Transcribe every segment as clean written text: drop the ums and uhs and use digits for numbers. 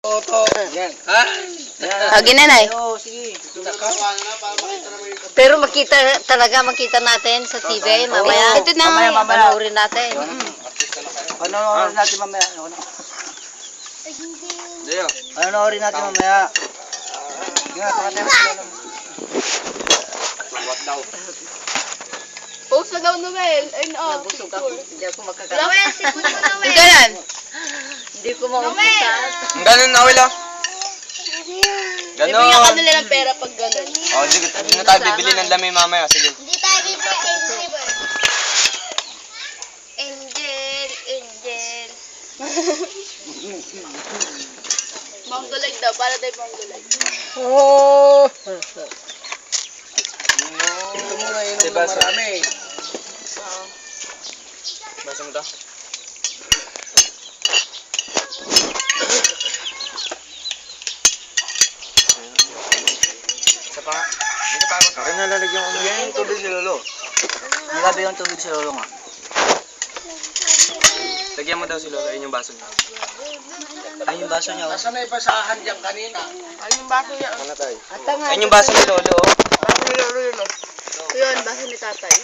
Toto. Yan. Ha? Agi na, Nay. Oo, sige. Pero makita natin sa TV mamaya. Ito na. Mamaya. Panoorin natin. Panoorin natin mamaya. Panoorin natin mamaya. Yan, pakatay mo sila. Tuwat daw. Post na daw, Noel. Ay, no. Nabusog ako. Hindi ako makakala. Noel, sipon mo, Noel. Ganun. Hindi ko maumisa. Ganun na, Will, oh. Bibigyan ka Ganun. nila ng pera pag ganun. Oh, hindi na tayo bibili ng lamay mamaya. Sige. Hindi tayo bibigyan ng Angel, Angel. Manggulag daw, para tayo manggulag. Oh. Ito muna inom ng marami. Basa mo to? Isa pa nga. Dito pa ako. Akin na lalagyan ko na. Yan yung tubig ni Lolo. Nagabi yung tubig si Lolo nga. Lagyan mo daw si Lolo. Ayun yung baso niya. Ay, yung baso niya. Basta may basahan dyan kanina. Ay, yung baso niya. Ano tayo? At ang Ayun yung baso ni Lolo, oh. Baso ni Lolo yun, yun, baso ni tatay.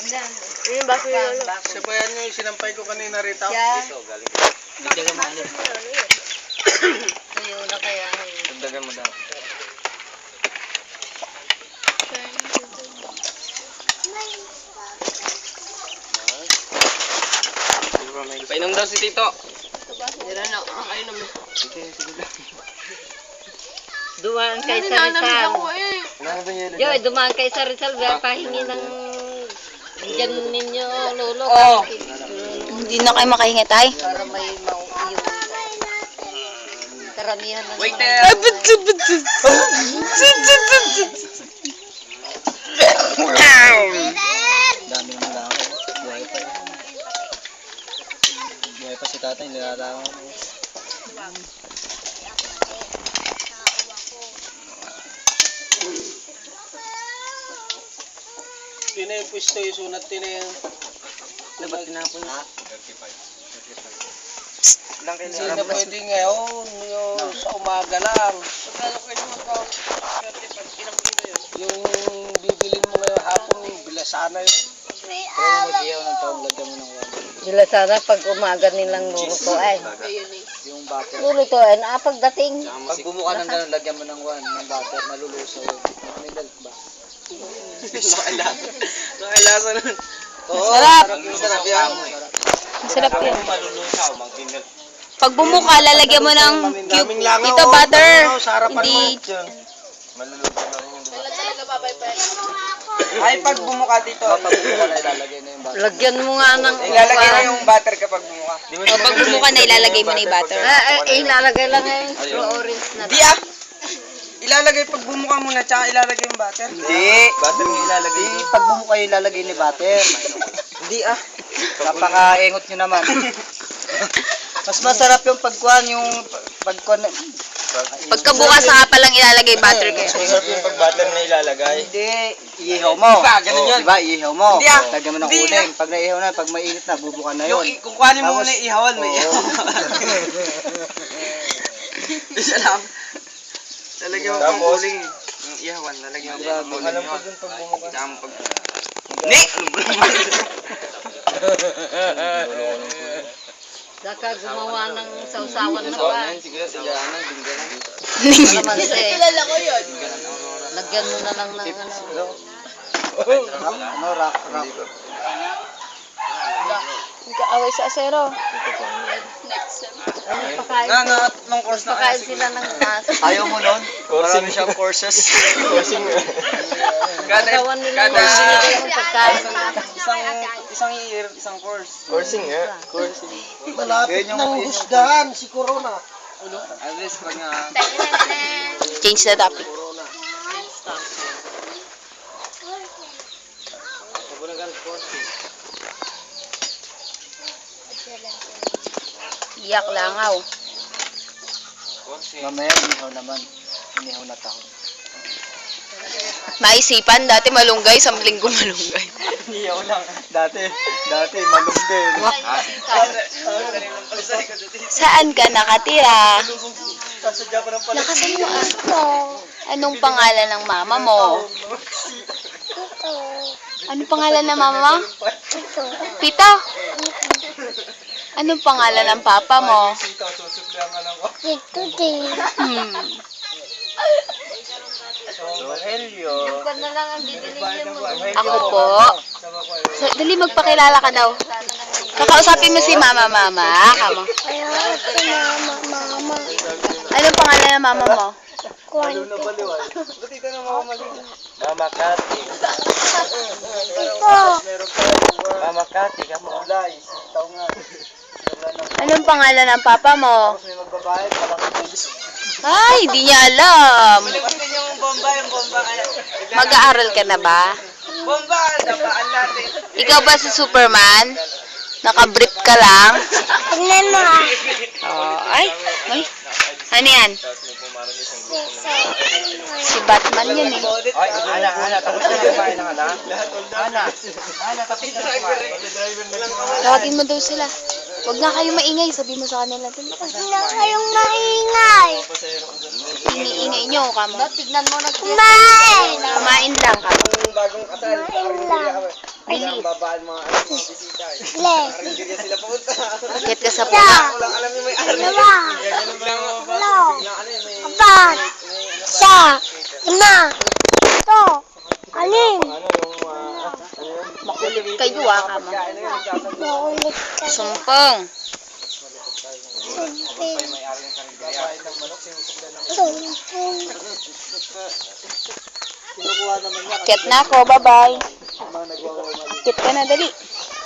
Yun yung baso ni Lolo. Siya ba yan yung sinampay ko kanina rito? siya. Dagdagan mo ulit. Ayun na kaya. Dagdagan mo daw. Painom daw si Tito. Dira na, ay naman. Sige lang. Dumaan kay Nanamig Sarisal. ako eh. Ano ba yun? Yo, dumaan kay Sarisal. Pahingi ng dyan ninyo, Lolo. Oo. Hindi na kayo makahinga tayo. Para may yung karamihan ng Waiter! Dami naman lang ako. Buhay pa yun. Buhay pa si tatay, nilalangan ko. Tina yung pwesto yung sunat, Tina yung... Dapat tinapon niya. Ilang Hindi kailangan na pwede ngayon, yung sa umaga lang. Yung bibilin mo ngayon hapon, bilasana yun. Kaya mag-iyaw ng taong lagyan mo ng wala. Sila sana pag umaga nilang lulutuin. Yung butter. Lulutuin, pagdating. Pag bumuka ng gano'n, lagyan mo ng ng butter, malulusaw yun. May milk ba? Nakalasa nun. Oo, Sarap. Sarap yan. Masarap yun. Malulusaw, mag-dinner. Pag bumuka, lalagyan mo ng Daming langaw. ito butter. Sa harapan mo. Hindi. Malulusaw na rin yung Wala talaga babay pa rin. Ay, pag bumuka dito. Pag bumuka na ilalagay na yung butter. Lagyan mo nga ng Ilalagay na yung butter kapag bumuka. pag bumuka na ilalagay mo na yung butter. Ilalagay lang yung straw orange na. Di ah! Ilalagay pag bumuka muna, tsaka ilalagay yung butter. Hindi. Butter yung ilalagay. Hindi, pag bumuka yung ilalagay ni butter. Hindi ah. Napaka-engot nyo naman. Mas masarap yung pagkuhan, yung pagkuhan. Pagkabukas na pa lang ilalagay butter kayo. Masarap yung pag butter na ilalagay. Hindi, iihaw mo. Diba, ganun yun? Diba, iihaw mo. Hindi ah. Lagyan mo ng Hindi uling. Pag naihaw na, pag mainit na, bubuka na yun. Yung kukuhanin mo Tapos- muna yung ihawan, may Oo. ihawan. Isa lang. Lalagyan mo pang uling. Yung ihawan, lalagyan mo pang uling. Alam ko dun pag bumuka. Saan pag... Ni! Ano ba naman? Saka gumawa ng sausawan na So, pa. ayun, siguro sa Jana, dinggalan. Naman eh. Kilala ko yun. Lagyan mo na lang ng ano. Ano, rock. Kaaway sa asero. Next sem. Pakain. Tatlong course na Pakain sila ng mas. Ayaw mo nun? Marami siyang courses. Coursing. Kawan nila na binigay ng pagkain. Isang year, isang course. Coursing nga. Coursing. Malapit ng husgahan si Corona. At least pag nga... Change the topic. Iyak langaw. Coursing. Mamaya, inihaw naman. Inihaw na taon. Maisipan, dati malunggay, sa linggo malunggay. Iyaw lang. Dati, malunggay. Saan ka nakatira? Sasadya ko ng pala. Lakasan mo ako. Anong pangalan ng mama mo? Anong pangalan ng mama mo? Pito. Anong pangalan ng papa mo? Sitaw, susuklihan ka lang ko. So, Helio. Ba na lang ang didiligyan mo. Ako po. Dali, magpakilala ka daw. Kakausapin mo si mama. Kamo. Anong pangalan ng mama mo? Baliw na baliw ay. Ba't ito na mga mali? Mama Kati. Mama Kati, ka mo. Ulay, sitaw nga. Anong pangalan ng papa mo? Tapos may magbabayad, malaki pulis. Ay, di niya alam. Malikutin yung bomba. Mag-aaral ka na ba? Bomba, dapaan natin. Ikaw ba si Superman? Naka-brief ka lang? Oh, ay. Ano yan? Si Batman yan eh. Ay, Ana, tapos na kumain ng Ana? Ana, tapos na kumain. Tawagin mo daw sila. Huwag na kayong maingay. Sabi mo sa kanila. Dali. Iniingay nyo. Kamo. Tignan mo nag Kumain lang kamo. Yung bagong kasal, Bili. ang babaan mga bisita. Karinderya sila pumunta. Akit ka sa puno. Walang alam yung may ari. Ganun lang ako. Biglang ano yun, Makulit kayo kamo. ano yung nagsasabi. Sumpong. May ari ng karinderya. Ng manok, sinusuklan ng kinukuha naman niya. Akit na ako. Bye-bye. Mga nagwawawali. Akit ka na. Dali.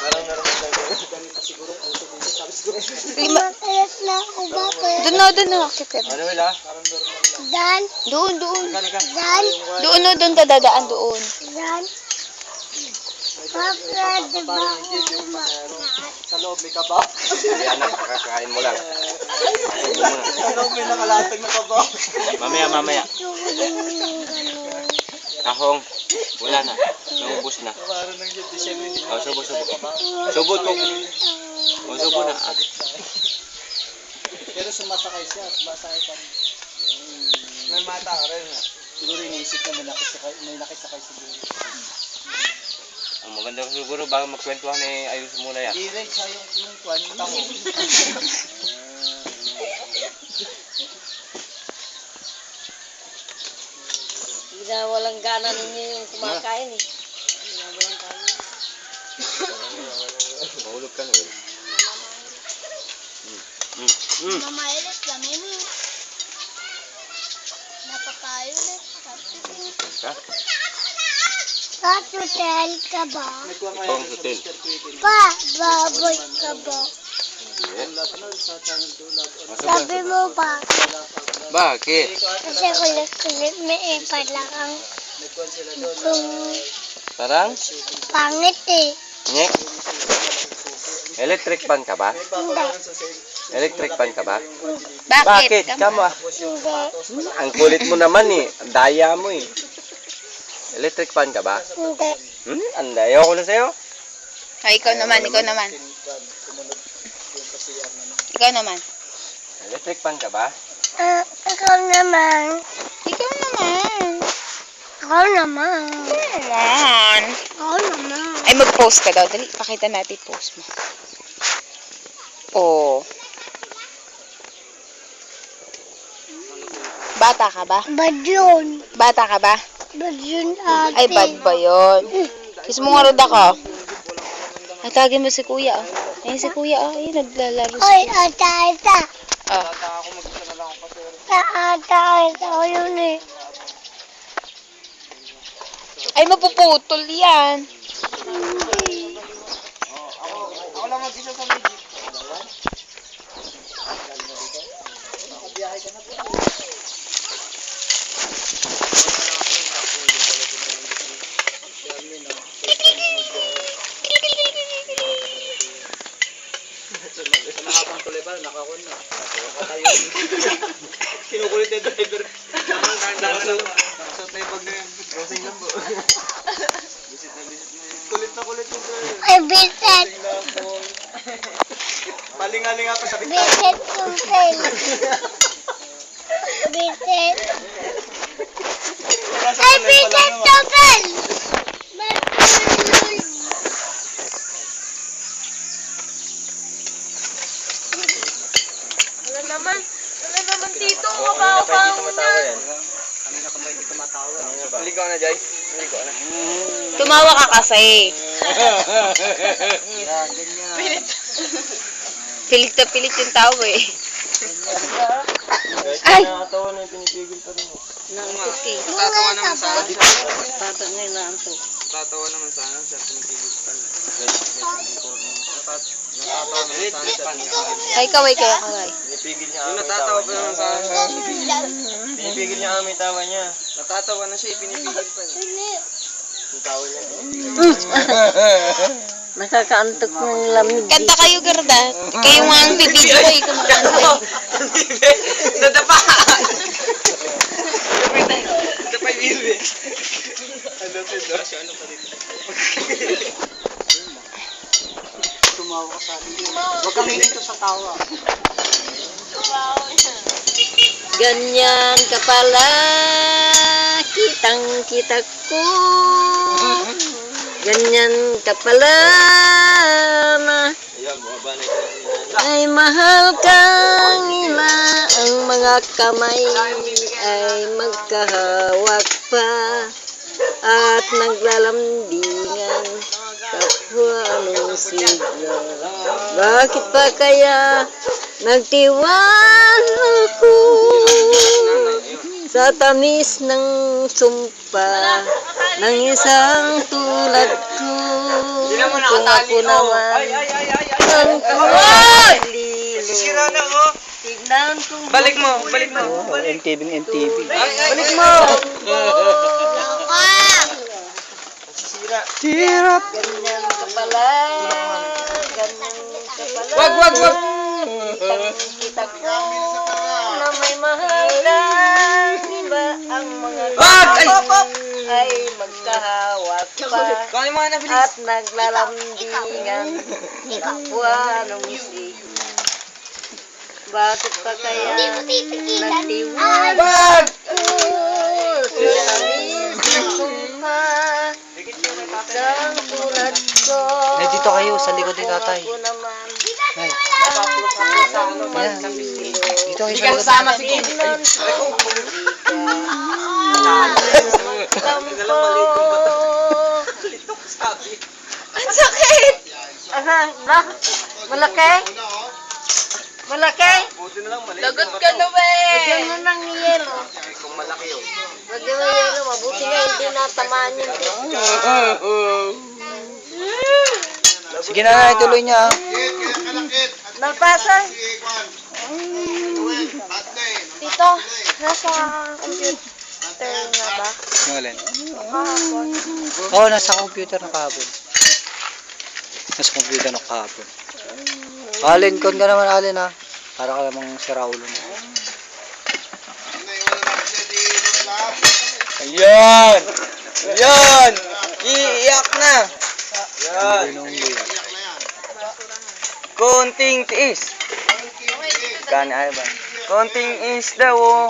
Parang naroon tayo. Ganito siguro. Uso dito. Sabi siguro. Lima. Doon na. Akit ka na. Ano wala? Doon. Halika. Doon ka dadaan doon. Sa loob may kaba. Yan na, kakakain mo lang. Sa loob may nakalatag na kaba. Mamaya. Kahong, wala na. Naubos na. Parang nang yun. Disyembre hindi O, subo. Subo to. O, subo na. Pero sumasakay siya. Sumasakay pa rin. May mata ka rin. Siguro iniisip na may nakisakay siguro. Ang maganda ko siguro, bago magkwentuhan ayos muna yan. Hindi rin siya yung kwan. Tango. walang gana ninyo yung kumakain eh. Walang gana. Mahulog ka na. Mamailit kami ni. Napakayo na. Ha? Hotel ka ba? Nagkuhan Ito ang hotel. Baboy ka ba? Sabi mo ba? Bakit? Kasi kulit-kulit may ipalang kung Parang? pangit eh. Nyek? Electric fan ka ba? Hindi. Electric fan ka ba? Bakit? Kama. Hindi. Ang kulit mo naman eh. Ang daya mo eh. Electric fan ka ba? Hindi. Ang daya ko na sa'yo. Ay, ikaw naman. Ikaw naman. Electric fan ka ba? Ikaw naman. Ikaw naman. Ikaw naman. Ikaw naman. Ay, mag-post ka daw. Dali, pakita natin post mo. Oh. Bata ka ba? Bad yun. Bata ka ba? Bad yun, ate. Ay, bad ba yun? Kiss mo nga rin ako. Ay, tagin mo si kuya. Oh. Ayun si kuya. Oh. Ayun, naglalaro si Ay, kuya. ata. Oh. Ata, yun eh. Ay, mapuputol yan. Ako lang mag-isa sa magic. Nakapang tuloy pa, nakakon na. Nakatayo. Kinukulit yung driver. Suot na yung bag na yun. Rosing lang po. Bisit na yun. Kulit na kulit yung girl. Ay, bisit. Maling-aling ako sa bigta. Bisit kumpel. Bisit. Ay, bisit kumpel. Ligaw na, Jai. Ligaw na. Tumawa ka kasi. Pilit na pilit yung tao eh. Ay! Nakatawa na yung pinipigil pa rin. Naantok eh. Natatawa naman sana siya. Bata ngayon naantok. Natatawa naman sana siya. Pinipigil pa rin. Natatawa naman sana siya. Ay, kaway kaya kaway. Pinipigil niya Yung ang natatawa pa naman sana siya. Pinipigil niya ang may tawa niya. Natatawa na siya. Pinipigil pa niya. Yung tawa niya. Nakakaantok ng lamig. Kanta kayo, Gerda. Kayo nga ang bibidyo ko eh. Kumakanta. Nadapa! Nadapa yung ilwe. Ano pa dito? Tumawa ka sa akin. Huwag kami dito sa tawa. Ganyan ka pala, kitang kita ko. Ganyan ka pala na Ayan, bumabanay ka na. ay mahal kang ina. Ang mga kamay ay magkahawak pa at naglalambingan. Kapwa anong sigla, bakit pa kaya nagtiwala ko sa tamis ng sumpa ng isang tulad ko? Kung ako naman ang kalilo, Sira na ko. tignan kong Balik mo, balik mo. MTV ng MTV. Balik mo. Sira. Tirap! ganyan ka pala, ganyan ka pala. Wag. Kita ko na may mahalang iba ang mga Wag! Ay! ay magkahawak pa Kung ano mga nabilis. at naglalambingan. Kapwa nung sigla, bakit pa kaya nagtiwala Wag! sa tamis ng sumpa isang tulad ko? Dito kayo, sa likod ni tatay. Kung ako naman Dito kayo Hindi ka sasama si Kim. Ang sakit! Aha, ba? Malaki? Malaki? Buti na lang, mali. Lagot ka na, Lagyan mo ng yelo. Kung malaki yun. Lagyan mo ng yelo. Mabuti nga hindi natamaan yung Sige na, ituloy niya. Nagpasa? Dito, nasa computer na ba? Yung alin? Oo, nasa computer na kahapon. Nasa computer na kahapon. Alin, kon ka naman, Alin ha. Para ka namang si Raulo mo. Ayan! Ayan! Iiyak na. Yan. Konting tiis. Gani ay ba? Konting is daw. Oh.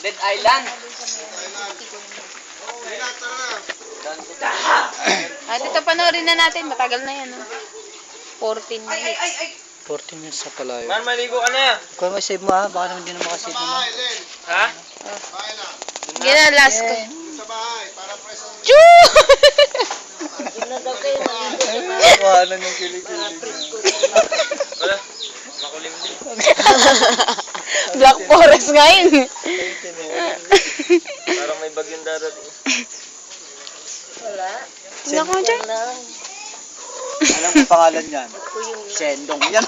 Dead Island. Dito panoorin na natin. Matagal na yan. 14 minutes. 14 minutes na pala yun. Man, maligo ka na. Kung may save mo ha, baka naman hindi na makasave naman. Ha? Sige na, last ko. Wala nung kilig-kilig. Wala. Makulim din. Black Forest nga yun. Parang may bagyong darating. Wala. Sino ko dyan? Lang. Alam ko pangalan yan. Sendong yan.